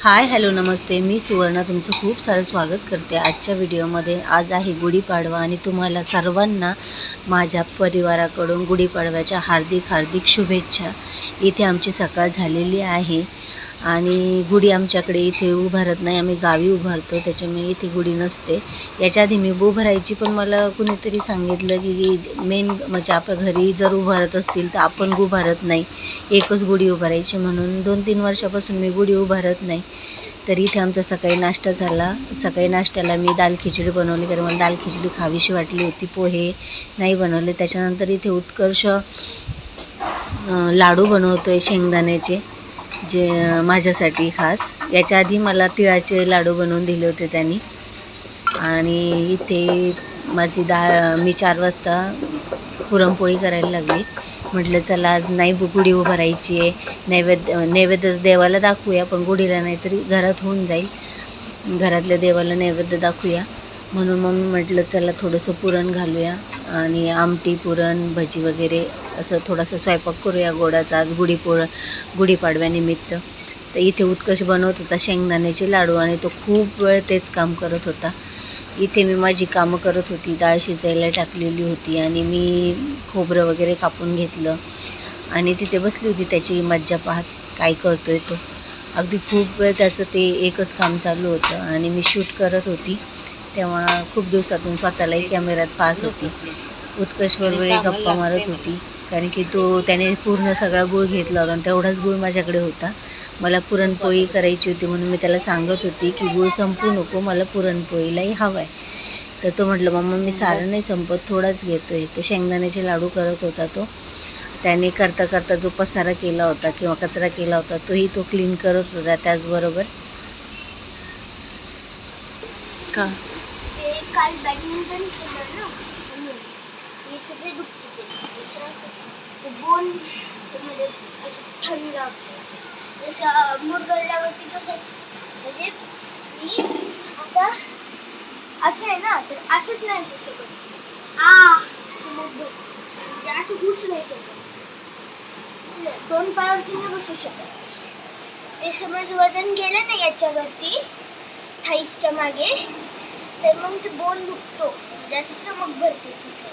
Hi hello नमस्ते, मी सुवर्णा तुमचं खूप सारं स्वागत करते आजच्या व्हिडिओमध्ये. आज आहे गुढीपाडवा आणि तुम्हाला सर्वांना माझ्या परिवाराकडून गुढीपाडव्याच्या हार्दिक हार्दिक शुभेच्छा. इथे आमची सकाळ झालेली आहे आणि गुढी आमच्याकडे इथे उभारत नाही, आम्ही गावी उभारतो, त्याच्यामुळे इथे गुढी नसते. याच्या आधी मी उभारायची, पण मला कुणीतरी सांगितलं की मेन म्हणजे आपल्या घरी जर उभारत असतील तर आपण उभारत नाही, एकच गुढी उभारायची, म्हणून 2-3 वर्षापासून मी गुढी उभारत नाही. तर इथे आमचा सकाळी नाश्ता झाला. सकाळी नाश्त्याला मी दाल खिचडी बनवली, कारण मला दाल खिचडी खावीशी वाटली होती, पोहे नाही बनवले. त्याच्यानंतर इथे उत्कर्ष लाडू बनवतो आहे शेंगदाण्याचे, जे माझ्यासाठी खास. याच्या आधी मला तिळाचे लाडू बनवून दिले होते त्यांनी. आणि इथे माझी मी 4 वाजता पुरणपोळी करायला लागली. म्हटलं चला आज नाही गुढी उभारायची आहे, नैवेद्य देवाला दाखवूया, पण गुढीला नाही तरी घरात होऊन जाईल, घरातल्या देवाला नैवेद्य दाखवूया. म्हणून मग म्हटलं चला थोडंसं पुरण घालूया आणि आमटी, पुरण, भजी वगैरे असं थोडासा स्वयंपाक करूया गोडाचा आज गुढीपाडव्यानिमित्त. तर इथे उत्कर्ष बनवत होता शेंगदाण्याचे लाडू आणि तो खूप वेळ तेच काम करत होता. इथे मी माझी कामं करत होती, डाळ शिजायला टाकलेली होती आणि मी खोबरं वगैरे कापून घेतलं आणि तिथे बसली होती त्याची मज्जा पाहत, काय करतोय तो. अगदी खूप वेळ त्याचं ते एकच काम चालू होतं आणि मी शूट करत होती, तेव्हा खूप दिवसातून स्वतःलाही कॅमेऱ्यात पाहत होती. उत्कर्षबरोबर गप्पा मारत होती, कारण की त्याने पूर्ण सगळा गूळ घेतला होता आणि तेवढाच गूळ माझ्याकडे होता. मला पुरणपोळी करायची होती, म्हणून मी त्याला सांगत होती की गूळ संपू नको, मला पुरणपोळीलाही हवं आहे. तर तो म्हटलं मम्मा मी सारं नाही संपत, थोडाच घेतो आहे. तर शेंगदाण्याचे लाडू करत होता तो. त्याने करता करता जो पसारा केला होता किंवा कचरा केला होता तोही तो क्लीन करत होता त्याचबरोबर. का काल बॅडमिंटन खेळलं ना, मी सगळे दुखते ते बोन मध्ये असं थंड जसं मुरगळल्यावरती कसं, म्हणजे मी आता असं आहे ना, तर असंच नाही होऊ शकत. म्हणजे असं घुस नाही शकत, 2 पायावरती नाही बसू शकत. ते समज वजन गेलं ना याच्यावरती थाईसच्या मागे, तर मग ते बोन दुखतो, म्हणजे असं चमक भरते तिथे.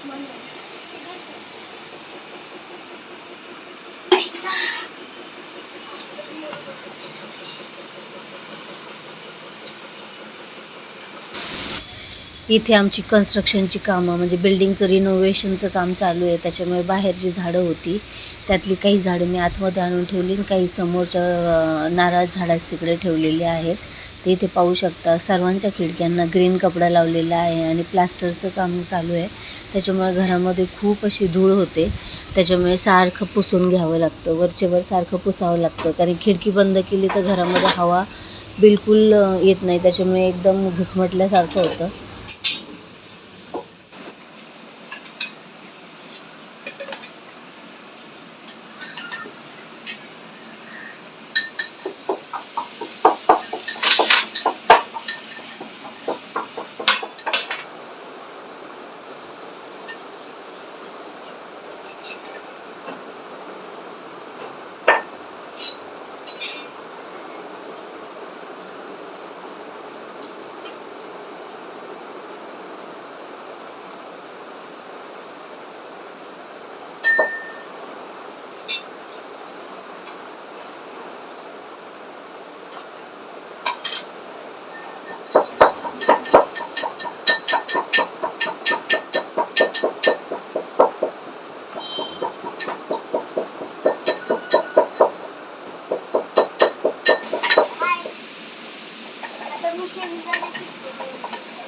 म्हणून इथे आमची कन्स्ट्रक्शनची कामं म्हणजे बिल्डिंगचं रिनोव्हेशनचं काम चालू आहे, त्याच्यामुळे बाहेर जी झाडं होती त्यातली काही झाडं मी आतमध्ये आणून ठेवली आणि काही समोरच्या नारळ झाडास तिकडे ठेवलेले आहेत. ते इथे पाहू शकता. सर्वांच्या खिडक्यांना ग्रीन कपडा लावलेला आहे आणि प्लास्टरचं काम चालू आहे, त्याच्यामुळे घरामध्ये खूप अशी धूळ होते, त्याच्यामुळे सारखं पुसून घ्यावं लागतं, वरचेवर सारखं पुसावं लागतं, कारण खिडकी बंद केली तर घरामध्ये हवा बिलकुल येत नाही, त्याच्यामुळे एकदम घुसमटल्यासारखं होतं.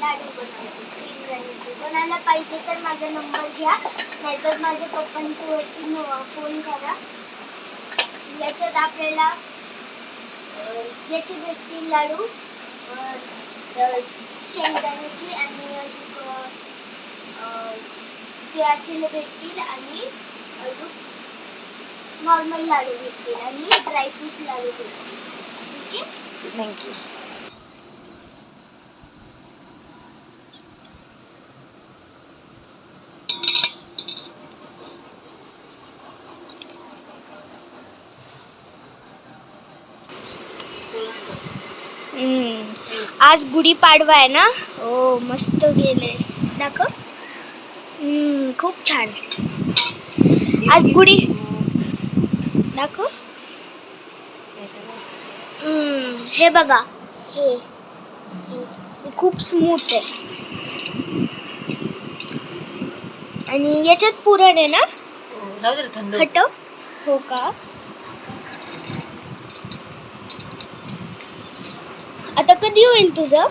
लाडू बनवायचे शेंगदाण्याचे. कोणाला पाहिजे तर माझा नंबर घ्या, नाहीतर माझ्या पप्पांच्या वरती फोन करा. याच्यात आपल्याला याचे भेटतील लाडू, शेंगदाण्याचे आणि तिळाचे भेटतील आणि अजून नॉर्मल लाडू भेटतील आणि ड्रायफ्रूट लाडू भेटतील. ठीक आहे, थँक्यू. आज गुढीपाडवा आहे ना. ओ मस्त गेले. दाखव. खूप छान. आज गुढी दाखव. हे बघा. हे खूप स्मूथ आहे. आणि याच्यात पुरण आहे ना. हटव. हो का. आता कधी होईल तुझं.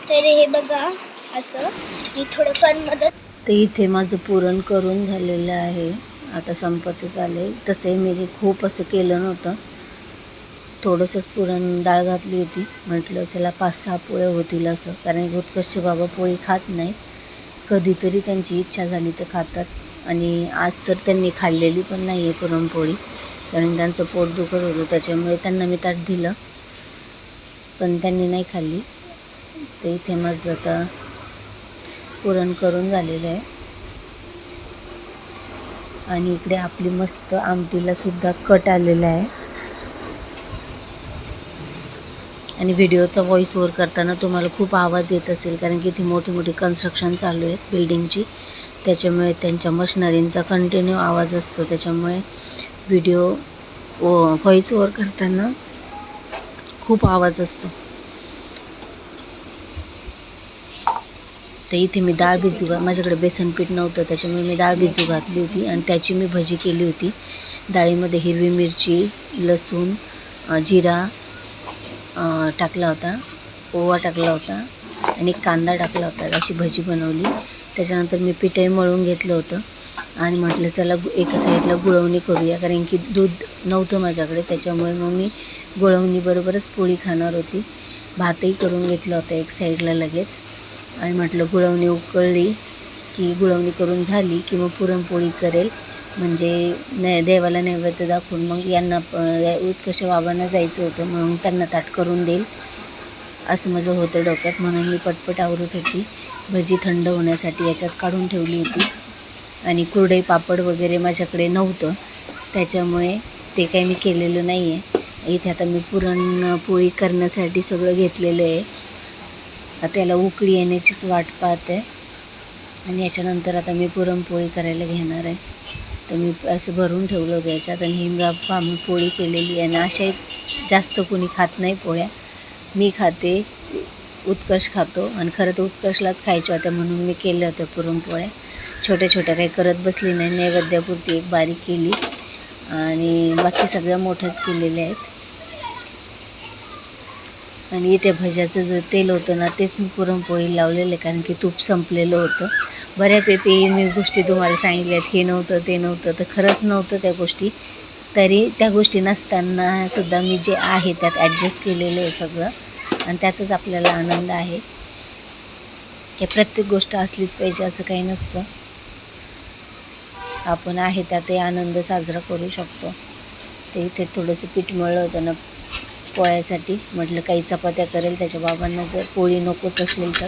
तर हे बघा असं मी थोडंफार मदत. तर इथे माझं पुरण करून झालेलं आहे, आता संपतच आले. तसे मी खूप असं केलं नव्हतं, थोडंसंच पुरण डाळ घातली होती. म्हटलं चला 5-6 पोळ्या होतील असं, कारण उत्कर्षचे बाबा पोळी खात नाही. कधीतरी त्यांची इच्छा झाली तर खातात. आणि आज तर त्यांनी खाल्लेली पण नाही आहे पुरणपोळी, कारण त्यांचं पोट दुखत होतं. त्याच्यामुळे त्यांना मी ताट दिलं, पण त्यांनी नाही खाल्ली. तर इथे माझं आता पुरण करून झालेलं आहे. आणि इकडे आपली मस्त आमटीला सुद्धा कट आलेला आहे. आणि व्हिडिओचा व्हॉइस ओव्हर करताना तुम्हाला खूप आवाज येत असेल, कारण की इथे मोठी मोठी कन्स्ट्रक्शन चालू आहेत बिल्डिंगची. त्याच्यामुळे त्यांच्या मशिनरींचा कंटिन्यू आवाज असतो. त्याच्यामुळे व्हिडिओ व्हॉइस ओव्हर करताना खूप आवाज असतो. तर इथे मी डाळ भिजू माझ्याकडे बेसन पीठ नव्हतं, त्याच्यामुळे मी डाळ भिजू घातली होती आणि त्याची मी भजी केली होती. डाळीमध्ये हिरवी मिरची, लसूण, जिरा टाकला होता, ओवा टाकला होता आणि कांदा टाकला होता. अशी भजी बनवली. त्याच्यानंतर मी पिठही मळून घेतलं होतं आणि म्हटलं चला एका साईडला गुळवणी करूया, कारण की दूध नव्हतं माझ्याकडे. त्याच्यामुळे मग मी गुळवणीबरोबरच पोळी खाणार होती. भातही करून घेतला होता एक साईडला लगेच. आणि म्हटलं गुळवणी उकळली की गुळवणी करून झाली की मग पुरणपोळी करेल, म्हणजे देवाला नैवेद्य दाखवून मग यांना उत्कर्ष बाबांना जायचं होतं, म्हणून त्यांना ताट करून देईल असं माझं होतं डोक्यात. म्हणून मी पटपट आवरत होती. भजी थंड होण्यासाठी याच्यात काढून ठेवली होती. आणि कुरडई पापड वगैरे माझ्याकडे नव्हतं, त्याच्यामुळे ते काही मी केलेलं नाही आहे. इथे आता मी पुरणपोळी करण्यासाठी सगळं घेतलेलं आहे. त्याला उकळी येण्याचीच वाट पाहते आणि याच्यानंतर आता मी पुरणपोळी करायला घेणार आहे. तर मी असं भरून ठेवलं होतं याच्यात. आणि ही पोळी केलेली आहे. आणि अशा जास्त कोणी खात नाही पोळ्या, मी खाते, उत्कर्ष खातो. आणि खरं तर उत्कर्षलाच खायच्या होत्या म्हणून मी केल्या होत्या पुरणपोळ्या. छोट्या छोट्या काही करत बसली नाही, नैवेद्यापुरती एक बारीक केली आणि बाकी सगळ्या मोठ्याच केलेल्या आहेत. आणि इथे भज्याचं जे तेल होतं ना, तेच मी पुरणपोळी लावलेलं आहे, कारण की तूप संपलेलं होतं. बऱ्यापैकी मी गोष्टी तुम्हाला सांगितल्या आहेत, हे नव्हतं ते नव्हतं, तर खरंच नव्हतं त्या गोष्टी. तरी त्या गोष्टी नसतानासुद्धा मी जे आहे त्यात ॲडजस्ट केलेलं आहे सगळं. आणि त्यातच आपल्याला आनंद आहे. की प्रत्येक गोष्ट असलीच पाहिजे असं काही नसतं. आपण आहे त्यातही आनंद साजरा करू शकतो. ते इथे थोडंसं पीठ मळलं होतं ना पोळ्यासाठी, म्हटलं काही चपात्या करेल त्याच्या बाबांना, जर पोळी नकोच असेल तर.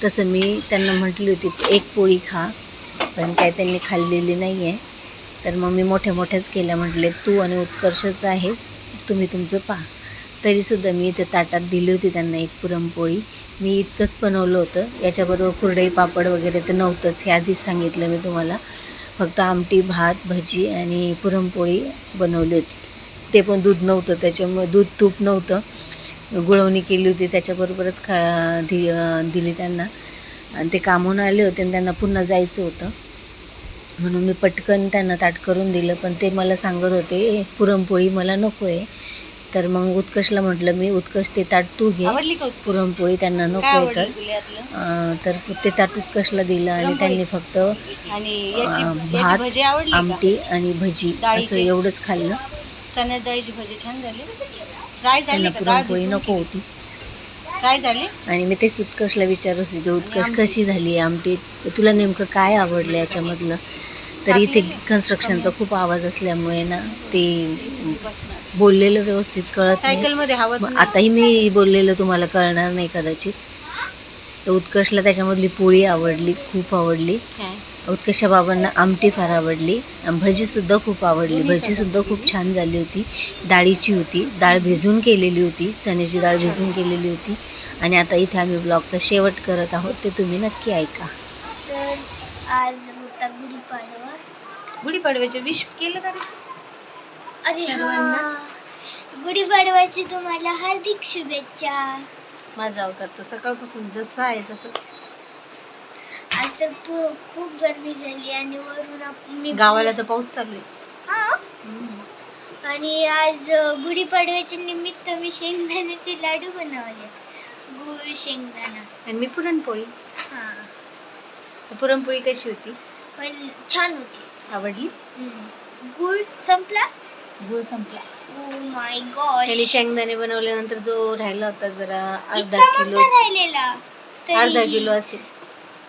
तसं मी त्यांना म्हटली होती एक पोळी खा, पण काय त्यांनी खाल्लेली नाही आहे. तर मग मी मोठ्याच केल्या. म्हटले तू आणि उत्कर्षच आहे, तुम्ही तुमचं पहा. तरीसुद्धा मी इथे ताटात दिली होती त्यांना एक पुरणपोळी. मी इतकंच बनवलं होतं, याच्याबरोबर कुरडई पापड वगैरे तर नव्हतंच, हे आधीच सांगितलं मी तुम्हाला. फक्त आमटी, भात, भजी आणि पुरणपोळी बनवली होती. ते पण दूध नव्हतं, त्याच्यामुळे दूध तूप नव्हतं. गुळवणी केली होती त्याच्याबरोबरच दिली त्यांना. आणि ते कामून आले होते आणि त्यांना पुन्हा जायचं होतं, म्हणून मी पटकन त्यांना ताट करून दिलं. पण ते मला सांगत होते पुरणपोळी मला नको आहे. तर मग उत्कर्षला म्हटलं मी, उत्कर्ष ते ताट तू घे, पुरणपोळी त्यांना नको आहे. तर ते ताट उत्कर्षला दिलं आणि त्यांनी फक्त भात, आमटी आणि भजी असं एवढंच खाल्लं. चण्यात डाळीची भजी छान झाली. त्यांना पुरणपोळी नको होती. काय झाली. आणि मी तेच उत्कर्षला विचारत होते, उत्कर्ष कशी झाली आमटी, तुला नेमकं काय आवडलं याच्यामधलं. तर इथे कन्स्ट्रक्शनचा खूप आवाज असल्यामुळे ना ते बोललेलं व्यवस्थित कळत नाही. आताही मी बोललेलं तुम्हाला कळणार नाही कदाचित. तर उत्कर्षला त्याच्यामधली पोळी आवडली, खूप आवडली. उत्कर्ष बाबांना आमटी फार आवडली, भजीसुद्धा खूप आवडली. भजीसुद्धा खूप छान झाली होती. डाळीची होती, डाळ भिजून केलेली होती, चण्याची डाळ भिजून केलेली होती. आणि आता इथे आम्ही ब्लॉगचा शेवट करत आहोत, ते तुम्ही नक्की ऐका. तर आज होता गुढीपाडवा. गुढीपाडव्याचे विश केलं का रे? अरे सर्वांना? हा, गुढीपाडव्याची तुम्हाला हार्दिक शुभेच्छा. माझा अवतार तर सकाळपासून जसा आहे तसंच. आज तर खूप गरमी झाली आणि वरून मी गावाला तर पाऊस चालू आहे. हा. आणि आज गुढीपाडव्याच्या निमित्त मी शेंगदाण्याचे लाडू बनवले, गुळ शेंगदाणा. आणि मी पुरणपोळी. हा, तर पुरणपोळी कशी होती? पण छान होती. आवडली? गुळ संपला. गुळ संपला. ओ माय गॉश, त्याने शेंगदाणे बनवल्यानंतर जो राहिला होता जरा अर्धा इतका किलो, मोठा राहिलेला. अर्धा तरी किलो असेल.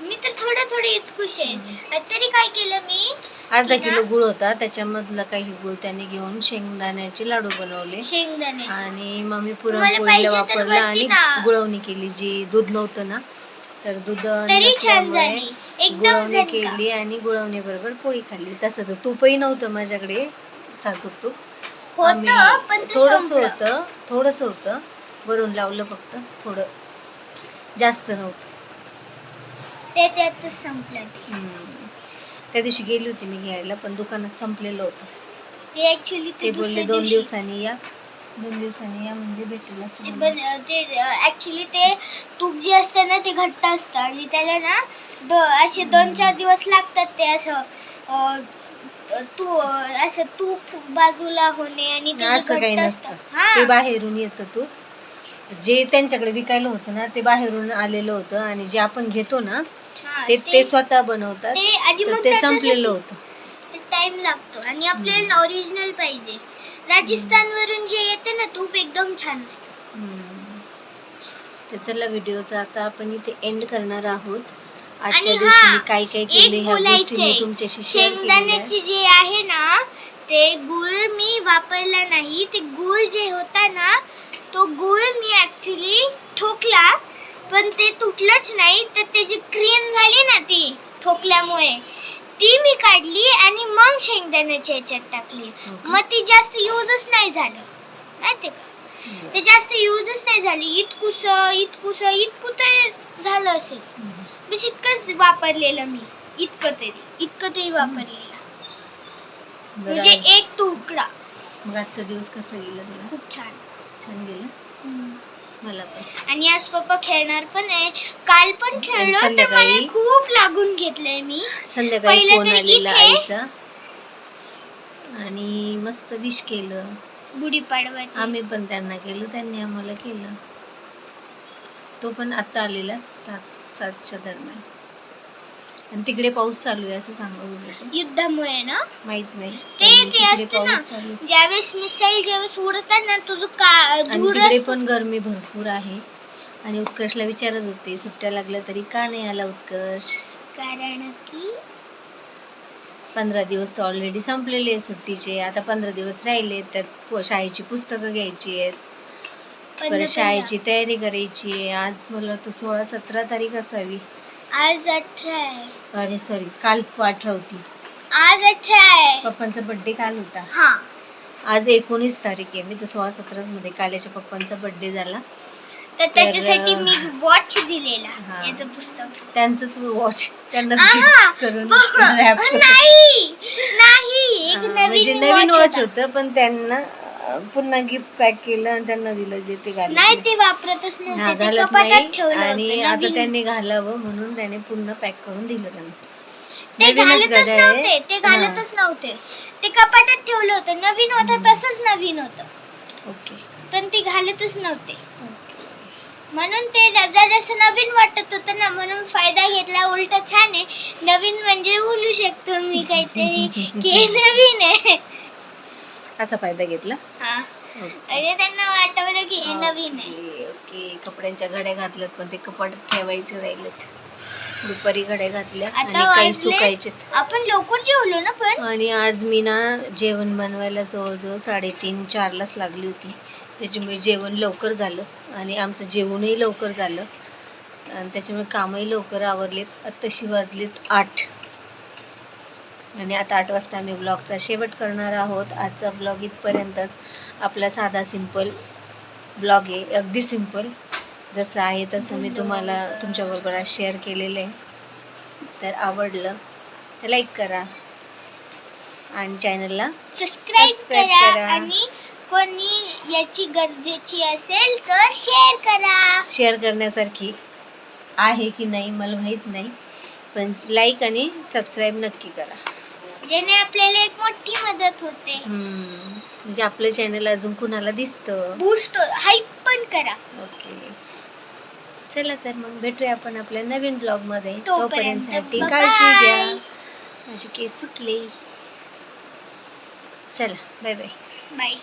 मी तर थोडं इतकुश आहे. तरी काय केलं मी, अर्धा किलो गुळ होता, त्याच्यामधला काही गुळ त्याने घेऊन शेंगदाण्याचे लाडू बनवले. शेंगदाणे आणि मग मी तुम्हाला पुरणपोळीला पाहिजे तर वापरला वरती आणि ना. गुळवणी केली. जी दूध नव्हतं ना, तर दूध तरी छान नसल्यामुळे झाली, एकदम गुळवणी झणका. केली आणि गुळवणी बरोबर पोळी खाल्ली. तसं तर तूपही नव्हतं माझ्याकडे, साजूक तूप होतं, पण ते संपलं. थोडंसं होतं, वरून लावलं फक्त, थोडं, जास्त नव्हतं. त्याच्यातच संपलं ते. त्या दिवशी गेली होती मी घ्यायला, पण दुकानात संपलेलं होतं. ते ऍक्च्युली ते बोलले 2 दिवसांनी या, 2 दिवसांनी या म्हणजे भेटेल असं म्हणले. ते ऍक्च्युली ते तूप जे असतं ना ते घट्ट असतं आणि त्याला ना असे 2-4 दिवस लागतात ते असं असं तूप बाजूला होणे आणि ते असं काही घट्ट नसतं. असतं. हा, ते बाहेरून येतं तूप. जे त्यांच्याकडे विकायला होतं ना ते बाहेरून आलेलं होतं, आणि जे आपण घेतो ना हा, ते स्वतः बनवतात. ते आणि तर मग ते संपलेलं होतं. ते टाइम लागतो आणि आपल्याला ओरिजिनल पाहिजे. राजस्थान वरून जे येते ना तूप एकदम छान असतं. तर चला, व्हिडिओचा आता आपण इथे एंड करणार आहोत. आणि आजच्या दिवशी मी काय काय एक केले ह्या गोष्टी मी बोलायचंय, तुमच्याशी शेअर केलेल्या शेंगदाण्याची जे आहे ना ते गुळ मी वापरला नाही. ते गुळ जे होता ना तो गुळ मी ऍक्च्युली ठोकला, पण ते तुटलंच नाही. तर त्याची क्रीम झाली ना ती ठोकल्यामुळे, ती मी काढली आणि मग शेंगदाण्याच्या याच्यात टाकली. मग ती जास्त युजच नाही झालं, माहिती का? ते जास्त युजच नाही झाली. इतकुस झालं असेल. बस इतकंच वापरलेलं मी, इतकं तरी वापरलेलं, बरं, म्हणजे एक तुकडा. मग आजचा दिवस कसा गेला तुला? खूप छान. छान गेला मला पण. आणि आज पप्पा खेळणार पण आहे. काल पण खेळलो तर संध्याकाळी मला खूप लागून घेतलंय मी. संध्याकाळी पहिलं फोन तर आलेला इथे आईचा आणि मस्त विश केलं. गुढीपाडव्याची आम्ही पण त्यांना केलं, त्यांनी आम्हाला केलं. तो पण आता आलेला 7च्या दरम्यान. आणि तिकडे पाऊस चालू आहे असं सांगत होते. युद्धामुळे ना माहित नाही, ते तिकडे असतं ना, पाऊस चालू आहे. ज्यावेळेस मिसाईल ज्यावेळेस उडतात ना तुझं आणि धूर तिकडे असतो. पण गरमी भरपूर आहे. आणि उत्कर्षला विचारत होते सुट्ट्या लागल्या तरी का नाही आला उत्कर्ष. कारण की 15 दिवस तर ऑलरेडी संपलेले आहेत सुट्टीचे. आता 15 दिवस राहिले. त्यात शाळेची पुस्तकं घ्यायची आहेत, परत शाळेची तयारी करायची आहे. आज मला तो 16-17 तारीख असावी. आज 18 आहे. अरे सॉरी, काल 18 होती. आज 18 आहे. पप्पांचा बर्थडे काल होता. हा, आज 19 तारीख आहे. मी तर 16-17 मध्ये काल याच्या पप्पांचा बर्थडे झाला. तर त्याच्यासाठी मी वॉच दिलेला, हा. याचं पुस्तक. त्यांचंच वॉच त्यांनाच आहा, gift करून wrap करून. नाही एक म्हणजे नवीन नवीन वॉच वॉच होता. होतं, पण त्यांना पुन्हा गिफ्ट पॅक केलं आणि त्यांना दिलं जे ते घालत नाही नाही. ते वापरतच हा, नव्हते, ते घालत कपाटात नाही. ठेवलं आणि होतं आता नवीन. त्यांनी घालावं म्हणून त्याने पुन्हा पॅक करून दिलं त्यांना. ते नवीनच घालतच घड्याळ आहे. नव्हते, ते घालतच नव्हते. ते कपाटात ठेवलं होतं. नवीन होतं तसंच नवीन होतं, ओके पण ते घालतच नव्हते. ओके. म्हणून ते जरासं नवीन वाटत होतं ना, म्हणून फायदा घेतला. उलट छान आहे. नवीन म्हणजे बोलू शकतो मी काहीतरी की हे नवीन आहे. असा फायदा घेतला. हा, ओके. अरे त्यांना वाटवलं की हे नवीन आहे. Okay okay. कपड्यांच्या घड्या घातल्यात, पण ते कपाटात ठेवायचे राहिलेत. दुपारी घड्या घातल्या आणि आता काही वाजले, सुकायचेत. आपण लवकर जेवलो ना पण. आणि आज मी ना जेवण बनवायला जवळजवळ 3:30-4लाच लागली होती. त्याच्यामुळे जेवण लवकर झालं आणि आमचं जेवणही लवकर झालं आणि त्याच्यामुळे कामही लवकर आवरलेत. आत्ताशी वाजलेत 8. आणि आता 8 वाजता आम्ही ब्लॉगचा शेवट करणार आहोत. आजचा ब्लॉग इथपर्यंतच. आपला साधा सिंपल ब्लॉग आहे, अगदी सिंपल जसं आहे तसं मी तुम्हाला तुमच्याबरोबर आज शेअर केलेलं आहे. तर आवडलं तर लाईक करा आणि चॅनलला सबस्क्राईब सबस्क्राईब करा करा. आणि कोणी याची गरजेची असेल तर शेअर करा. शेअर करण्यासारखी आहे की नाही मला माहीत नाही, पण लाईक आणि सबस्क्राईब नक्की करा. ज्याने आपल्याला एक मोठी मदत होते. म्हणजे आपलं चॅनल अजून कुणाला दिसतं. बूस्ट हाईप पण करा. ओके, चला तर मग भेटूया आपण आपल्या नवीन ब्लॉगमध्ये. तोपर्यंत तोपर्यंतसाठी bye काळजी घ्या. bye. माझे केस सुटले. चला, बाय बाय. बाय.